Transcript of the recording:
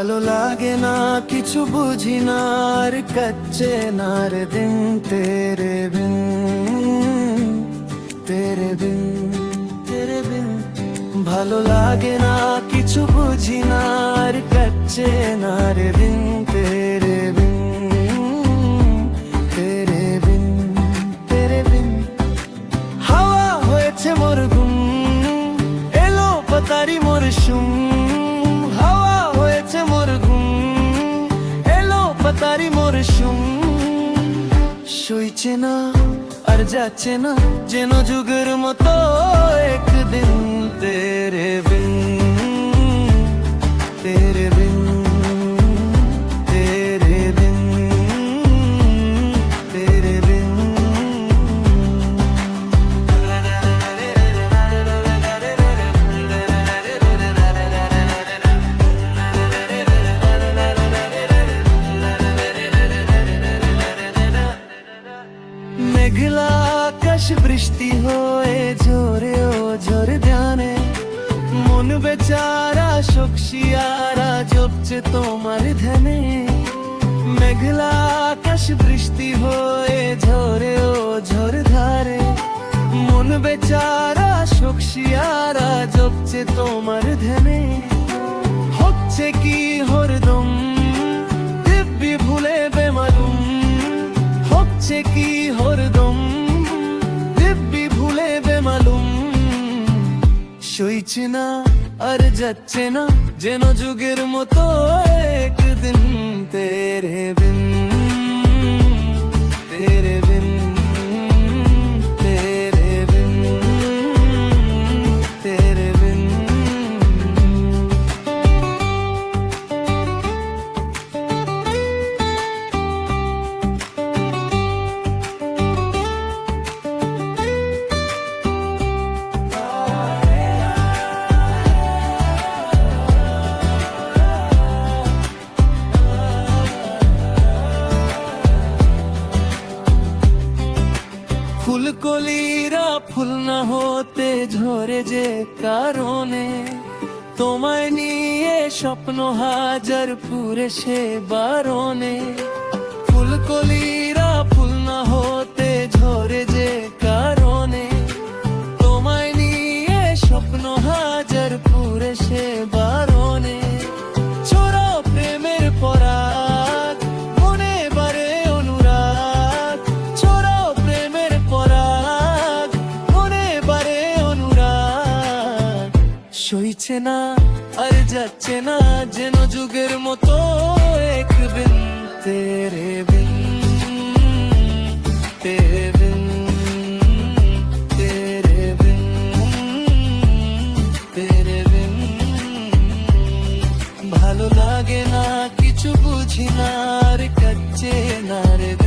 ভালো লাগে না কিছু বুঝি না আর কাচ্ছে না রে দিন তেরে বিন তেরে বিন তেরে বিন ভালো লাগে না কিছু বুঝি না আর কাচ্ছে না রে দিন তেরে বিন তেরে বিন তেরে বিন হাওয়া হয়েছে মোর ঘুম এলো পাতারি মোর শুম তারি মোর শুম সইছে না আর যাচ্ছে না যেন যুগের মতো একদিন তেরে বিন তেরে বিন তেরে বিন তেরে বিন মেঘলা আকাশ বৃষ্টি হয়ে ঝরে ও ঝরে ধ্যানে মন বেচারা শোকশিয়ারা জপছে তোমার ধ্যানে মেঘলা আকাশ বৃষ্টি হয়ে ঝরে ও ঝরে ধারে মন বেচারা শোকশিয়ারা জপছে তোমার ধ্যানে হচ্ছে কি হরদম দিব্যি ভুলে বেমালুম হচ্ছে কি হরদম দিব্যি ভুলে বেমালুম সইছে না আর যাচ্ছে না যেন যুগের মতো একদিন তেরে বিন তেরে বিন তেরে বিন তেরে বিন ফুলকলিরা ফুল না হতে ঝরে যে কারণে তোমায় নিয়ে স্বপ্ন হাজার পুরে সে বারণে ফুলকলিরা ফুল না হতে ঝরে যে কারণে তোমায় নিয়ে স্বপ্ন হাজার পুরে সে বারণে ছোড়ো প্রেমের পরাগ মনে বারে অনুরাগ ছোড়ো প্রেমের পরাগ মনে বারে অনুরাগ সইছে না আর যাচ্ছে না যেন যুগের মতো একদিন তেরে বিন তেরে বিন তেরে বিন তেরে বিন ভালো লাগে না কিছু বুঝি না আর কাচ্ছে না রে